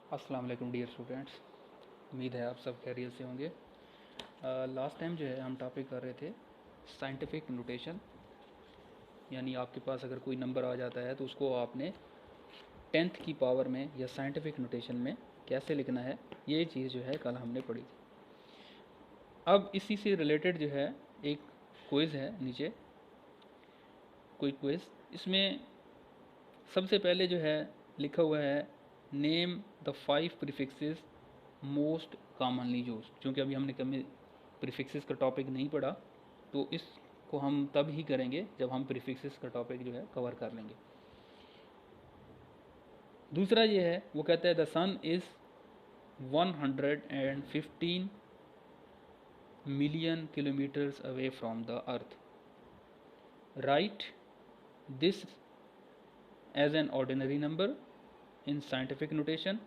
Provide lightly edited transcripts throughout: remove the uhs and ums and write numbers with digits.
अस्सलाम वालेकुम dear students. उम्मीद है आप सब खैरियत से होंगे। लास्ट टाइम जो है हम टॉपिक कर रहे थे साइंटिफिक नोटेशन, यानी आपके पास अगर कोई नंबर आ जाता है तो उसको आपने 10th की पावर में या साइंटिफिक नोटेशन में कैसे लिखना है, ये चीज़ जो है कल हमने पढ़ी थी। अब इसी से रिलेटेड जो है एक क्विज़ है, नीचे कोई क्विज़। इसमें सबसे पहले जो है लिखा हुआ है name the 5 prefixes most commonly use. क्योंकि अभी हमने कभी प्रीफिक्सेस का टॉपिक नहीं पढ़ा, तो इसको हम तब ही करेंगे जब हम प्रीफिक्सेस का टॉपिक जो है कवर कर लेंगे। दूसरा ये है, वो कहता है the sun is 115 million kilometers away from the earth. Write this as an ordinary number in scientific notation.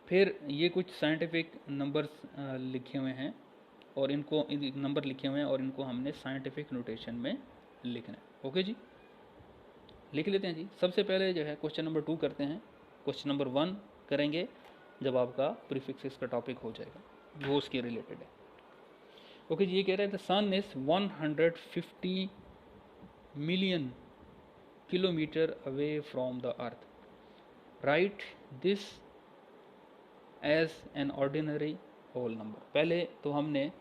फिर ये कुछ साइंटिफिक नंबर्स लिखे हुए हैं और इनको नंबर लिखे हुए हैं और इनको हमने साइंटिफिक नोटेशन में लिखना है। ओके जी, लिख लेते हैं जी। सबसे पहले जो है क्वेश्चन नंबर 2 करते हैं। क्वेश्चन नंबर 1 करेंगे जब आपका प्रीफिक्सेस का टॉपिक हो जाएगा, वो उसके रिलेटेड है। ओके जी, ये कह रहे हैं the sun is 150 million kilometer away from the earth. Write this as an ordinary whole number. पहले तो हमने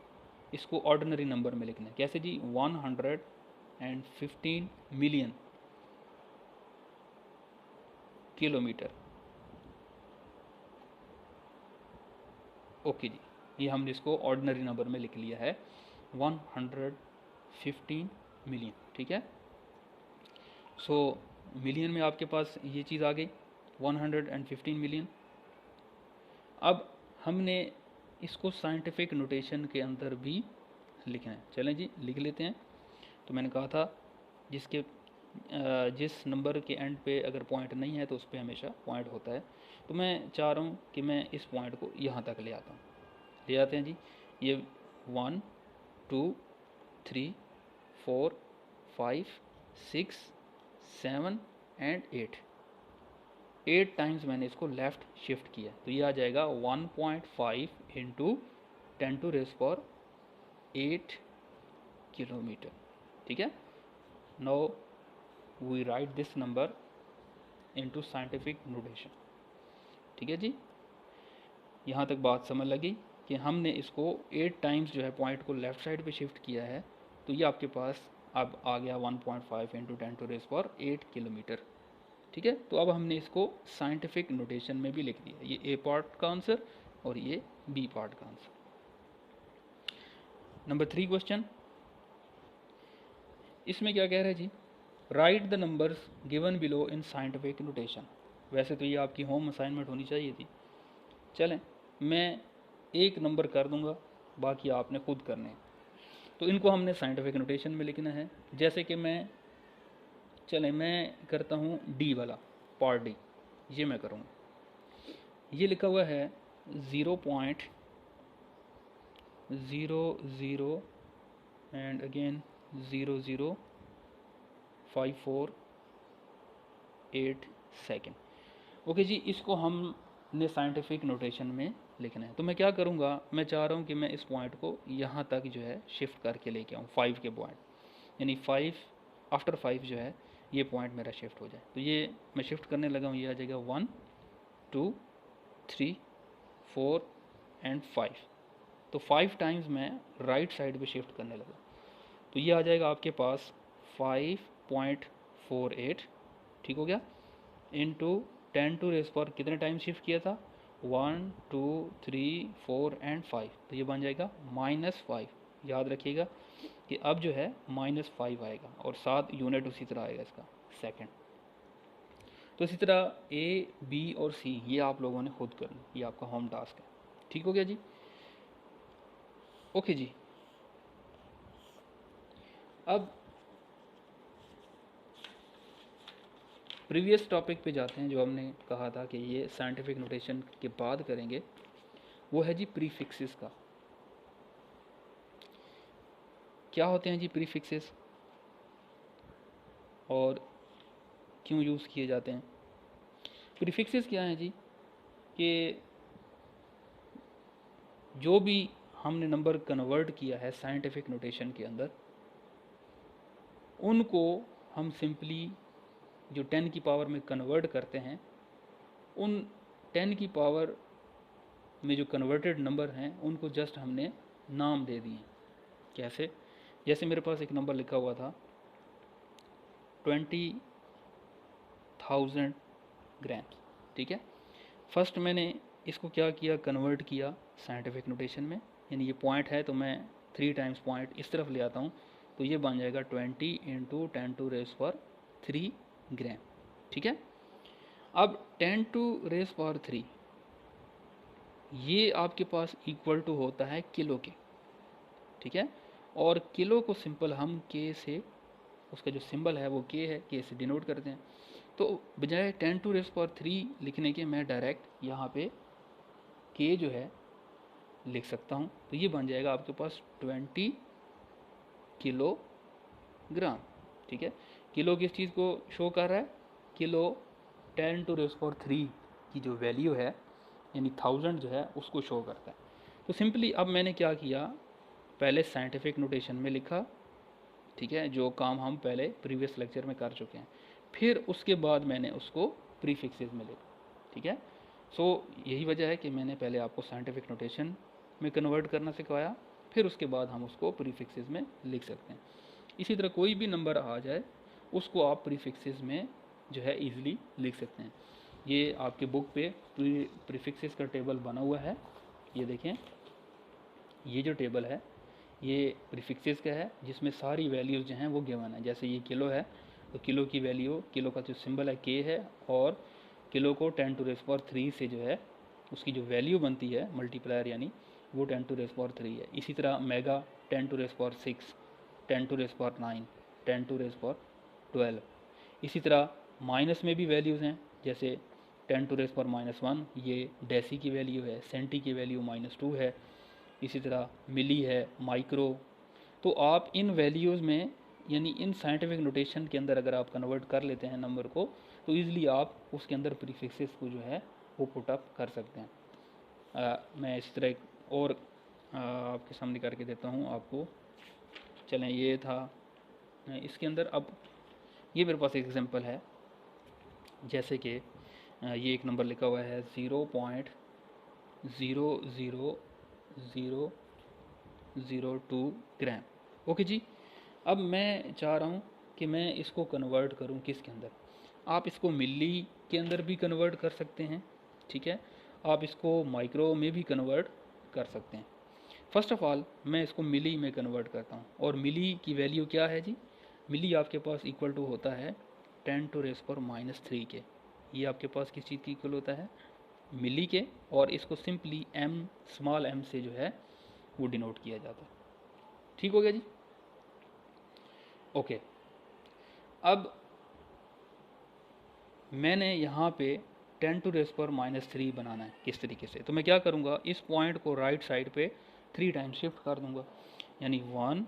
इसको ऑर्डिनरी नंबर में लिखना है। कैसे जी? 115 मिलियन किलोमीटर। ओके जी, ये हमने इसको ऑर्डिनरी नंबर में लिख लिया है 115 मिलियन। ठीक है, सो मिलियन में आपके पास ये चीज़ आ गई 115 मिलियन। अब हमने इसको साइंटिफिक नोटेशन के अंदर भी लिखना है। चलें जी, लिख लेते हैं। तो मैंने कहा था जिस नंबर के एंड पे अगर पॉइंट नहीं है तो उस पर हमेशा पॉइंट होता है। तो मैं चाह रहा हूँ कि मैं इस पॉइंट को यहाँ तक ले आता हूँ। ले आते हैं जी। ये 1 2 3 4 5 6 7 एंड 8 टाइम्स मैंने इसको लेफ़्ट शिफ्ट किया, तो ये आ जाएगा 1.5 इंटू 10⁻8 किलोमीटर। ठीक है, now we write this number into scientific notation. ठीक है जी, यहाँ तक बात समझ लगी कि हमने इसको 8 टाइम्स जो है पॉइंट को लेफ़्ट साइड पे शिफ्ट किया है, तो ये आपके पास अब आ गया 1.5 इंटू 10⁻8 किलोमीटर। ठीक है, तो अब हमने इसको साइंटिफिक नोटेशन में भी लिख दिया। ये ए पार्ट का आंसर और ये बी पार्ट का आंसर। नंबर 3 क्वेश्चन, इसमें क्या कह रहा है जी? Right the numbers given below in scientific notation. वैसे तो ये आपकी होम असाइनमेंट होनी चाहिए थी। चलें, मैं एक नंबर कर दूंगा, बाकी आपने खुद करने हैं। तो इनको हमने साइंटिफिक नोटेशन में लिखना है। जैसे कि मैं करता हूँ डी वाला पार्ट डी, ये मैं करूँगा। ये लिखा हुआ है 0.00 एंड अगेन 0.054 सेकेंड। ओके जी, इसको हमने साइंटिफिक नोटेशन में लिखना है। तो मैं क्या करूँगा, मैं चाह रहा हूँ कि मैं इस पॉइंट को यहाँ तक जो है शिफ्ट करके लेके आऊँ 5 के पॉइंट, यानी 5 आफ्टर 5 जो है ये पॉइंट मेरा शिफ्ट हो जाए। तो ये मैं शिफ्ट करने लगा हूँ, ये आ जाएगा 1 2 3 4 एंड 5। तो 5 टाइम्स मैं राइट साइड पे शिफ्ट करने लगा, तो ये आ जाएगा आपके पास 5.48। ठीक हो गया, इंटू 10⁻⁴ कितने टाइम शिफ्ट किया था? 1 2 3 4 एंड 5, तो ये बन जाएगा -5। याद रखिएगा कि अब जो है -5 आएगा और साथ यूनिट उसी तरह आएगा इसका सेकंड। तो इसी तरह ए बी और सी ये आप लोगों ने खुद करना, ये आपका होम टास्क है। ठीक हो गया जी? ओके जी, अब प्रीवियस टॉपिक पे जाते हैं जो हमने कहा था कि ये साइंटिफिक नोटेशन के बाद करेंगे। वो है जी प्रीफिक्सेस का। क्या होते हैं जी प्रीफिक्सेस और क्यों यूज़ किए जाते हैं? प्रीफिक्सेस क्या हैं जी? कि जो भी हमने नंबर कन्वर्ट किया है साइंटिफिक नोटेशन के अंदर, उनको हम सिंपली जो 10 की पावर में कन्वर्ट करते हैं, उन 10 की पावर में जो कन्वर्टेड नंबर हैं उनको जस्ट हमने नाम दे दिए। कैसे? जैसे मेरे पास एक नंबर लिखा हुआ था 20,000 ग्राम्स, ठीक है। फर्स्ट मैंने इसको क्या किया, कन्वर्ट किया साइंटिफिक नोटेशन में, यानी ये पॉइंट है तो मैं 3 टाइम्स पॉइंट इस तरफ ले आता हूँ, तो ये बन जाएगा 20 × 10⁻³ ग्राम, ठीक है। अब 10⁻³ ये आपके पास इक्वल टू होता है किलो के, ठीक है। और किलो को सिंपल हम के से, उसका जो सिंबल है वो के है, के से डिनोट करते हैं। तो बजाय 10⁻³ लिखने के मैं डायरेक्ट यहाँ पे के जो है लिख सकता हूँ, तो ये बन जाएगा आपके पास 20 किलोग्राम, ठीक है। किलो किस चीज़ को शो कर रहा है? किलो 10⁻³ की जो वैल्यू है, यानी 1000 जो है उसको शो करता है। तो सिंपली अब मैंने क्या किया, पहले साइंटिफिक नोटेशन में लिखा, ठीक है, जो काम हम पहले प्रीवियस लेक्चर में कर चुके हैं। फिर उसके बाद मैंने उसको प्रीफिक्सेस में लिखा, ठीक है। सो यही वजह है कि मैंने पहले आपको साइंटिफिक नोटेशन में कन्वर्ट करना सिखाया, फिर उसके बाद हम उसको प्रीफिक्सेस में लिख सकते हैं। इसी तरह कोई भी नंबर आ जाए उसको आप प्रीफिक्सेस में जो है ईजिली लिख सकते हैं। ये आपके बुक पे प्रीफिक्सेस का टेबल बना हुआ है, ये देखें, ये जो टेबल है ये प्रीफिक्सेस का है, जिसमें सारी वैल्यूज़ जो हैं वो गिवन है। जैसे ये किलो है तो किलो की वैल्यू, किलो का जो सिंबल है के है, और किलो को 10⁻³ से जो है उसकी जो वैल्यू बनती है मल्टीप्लायर, यानी वो 10⁻³ है। इसी तरह मेगा 10⁻6, 10⁻9, 10⁻12। इसी तरह माइनस में भी वैल्यूज़ हैं, जैसे 10⁻⁻1 ये डेसी की वैल्यू है, सेंटी की वैल्यू -2 है, इसी तरह मिली है, माइक्रो। तो आप इन वैल्यूज़ में, यानी इन साइंटिफिक नोटेशन के अंदर अगर आप कन्वर्ट कर लेते हैं नंबर को, तो ईज़िली आप उसके अंदर प्रीफिक्सेस को जो है वो पुटअप कर सकते हैं। मैं इसी तरह एक और आपके सामने करके देता हूँ आपको। चलें, ये था इसके अंदर। अब ये मेरे पास एक एग्जांपल है, जैसे कि ये एक नंबर लिखा हुआ है 0.00002 ग्राम। ओके जी। अब मैं चाह रहा हूँ कि मैं इसको कन्वर्ट करूँ किसके अंदर। आप इसको मिली के अंदर भी कन्वर्ट कर सकते हैं, ठीक है। आप इसको माइक्रो में भी कन्वर्ट कर सकते हैं। फर्स्ट ऑफ ऑल मैं इसको मिली में कन्वर्ट करता हूँ, और मिली की वैल्यू क्या है जी? मिली आपके पास इक्वल टू होता है 10⁻³ के। ये आपके पास किस चीज़ की इक्वल होता है? मिली के, और इसको सिंपली m, स्मॉल m से जो है वो डिनोट किया जाता है। ठीक हो गया जी? ओके। अब मैंने यहाँ पे 10⁻³ बनाना है किस तरीके से, तो मैं क्या करूँगा, इस पॉइंट को राइट साइड पे 3 टाइम्स शिफ्ट कर दूंगा, यानी 1,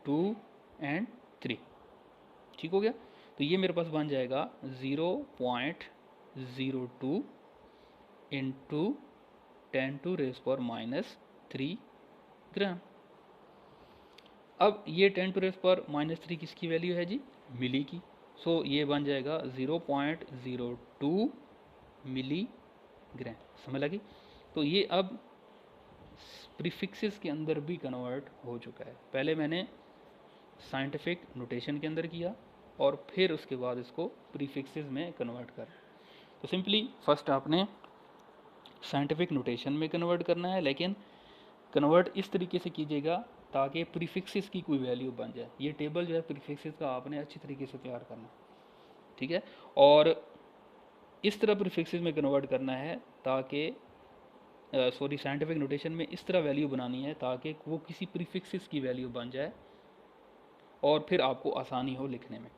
2 एंड 3। ठीक हो गया? तो ये मेरे पास बन जाएगा 0.02 इंटू 10⁻³ ग्राम। अब ये 10⁻³ किसकी वैल्यू है जी? मिली की। सो ये बन जाएगा 0.02 मिलीग्राम। समझ लगी? तो ये अब प्रीफिक्सेस के अंदर भी कन्वर्ट हो चुका है। पहले मैंने साइंटिफिक नोटेशन के अंदर किया, और फिर उसके बाद इसको प्रीफिक्सेस में कन्वर्ट कर। तो सिंपली फर्स्ट आपने साइंटिफिक नोटेशन में कन्वर्ट करना है, लेकिन कन्वर्ट इस तरीके से कीजिएगा ताकि प्रीफिक्सेस की कोई वैल्यू बन जाए। ये टेबल जो है प्रीफिक्सेस का आपने अच्छी तरीके से तैयार करना, ठीक है। और इस तरह प्रीफिक्सेस में कन्वर्ट करना है ताकि साइंटिफिक नोटेशन में इस तरह वैल्यू बनानी है ताकि वो किसी प्रीफिक्सेस की वैल्यू बन जाए, और फिर आपको आसानी हो लिखने में।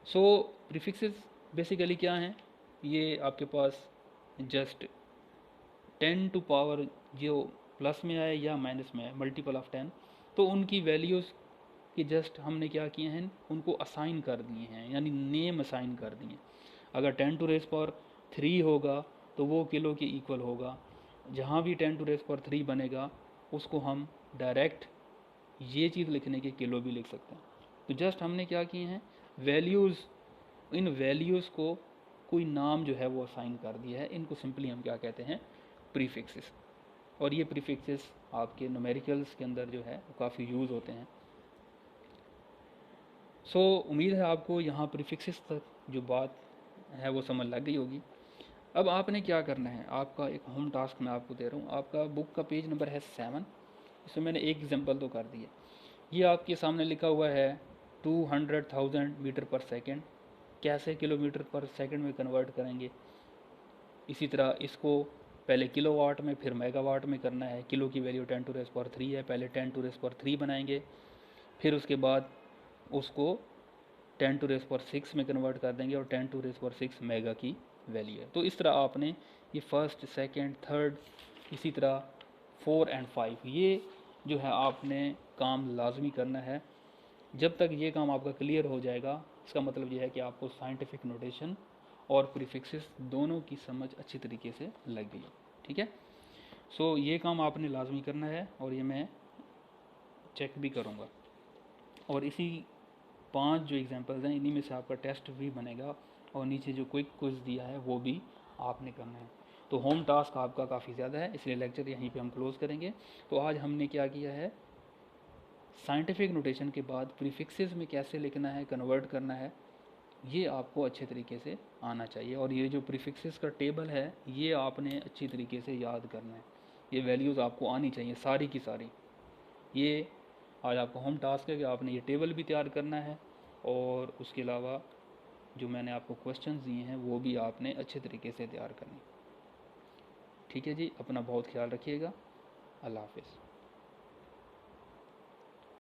सो प्रीफिक्सेस बेसिकली क्या हैं? ये आपके पास जस्ट 10 टू पावर जो प्लस में आए या माइनस में आए, मल्टीपल ऑफ 10, तो उनकी वैल्यूज़ कि जस्ट हमने क्या किए हैं, उनको असाइन कर दिए हैं, यानी नेम असाइन कर दिए हैं। अगर 10⁻³ 3 होगा तो वो किलो के इक्वल होगा। जहाँ भी 10⁻³ बनेगा उसको हम डायरेक्ट ये चीज़ लिखने के किलो भी लिख सकते हैं। तो जस्ट हमने क्या किए हैं, वैल्यूज़, इन वैल्यूज़ को कोई नाम जो है वो असाइन कर दिया है। इनको सिंपली हम क्या कहते हैं, प्रीफिक्सेस। और ये प्रीफिक्सेस आपके न्यूमेरिकल्स के अंदर जो है वो काफ़ी यूज़ होते हैं। सो उम्मीद है आपको यहाँ प्रीफिक्सेस तक जो बात है वो समझ लग गई होगी। अब आपने क्या करना है, आपका एक होम टास्क मैं आपको दे रहा हूँ। आपका बुक का पेज नंबर है 7। इसमें मैंने एक एग्जांपल तो कर दिया। ये आपके सामने लिखा हुआ है 200,000 मीटर पर सेकेंड, कैसे किलोमीटर पर सेकंड में कन्वर्ट करेंगे। इसी तरह इसको पहले किलोवाट में फिर मेगावाट में करना है। किलो की वैल्यू 10⁻³ है, पहले 10⁻³ बनाएंगे, फिर उसके बाद उसको 10⁻6 में कन्वर्ट कर देंगे और 10⁻6 मेगा की वैल्यू है। तो इस तरह आपने ये फर्स्ट, सेकंड, थर्ड, इसी तरह 4 और 5 ये जो है आपने काम लाजमी करना है। जब तक ये काम आपका क्लियर हो जाएगा, इसका मतलब ये है कि आपको साइंटिफिक नोटेशन और प्रीफिक्सेस दोनों की समझ अच्छी तरीके से लग गई। ठीक है, सो ये काम आपने लाजमी करना है और ये मैं चेक भी करूँगा। और इसी 5 जो एग्जांपल्स हैं इन्हीं में से आपका टेस्ट भी बनेगा और नीचे जो क्विक क्विज दिया है वो भी आपने करना है। तो होम टास्क आपका काफ़ी ज़्यादा है, इसलिए लेक्चर यहीं पे हम क्लोज करेंगे। तो आज हमने क्या किया है, साइंटिफिक नोटेशन के बाद प्रीफिक्सेस में कैसे लिखना है, कन्वर्ट करना है, ये आपको अच्छे तरीके से आना चाहिए। और ये जो प्रीफिक्सेस का टेबल है ये आपने अच्छी तरीके से याद करना है। ये वैल्यूज़ आपको आनी चाहिए सारी की सारी। ये आज आपका होम टास्क है कि आपने ये टेबल भी तैयार करना है और उसके अलावा जो मैंने आपको क्वेश्चंस दिए हैं वो भी आपने अच्छे तरीके से तैयार करने। ठीक है जी, अपना बहुत ख्याल रखिएगा। अल्लाह हाफिज़।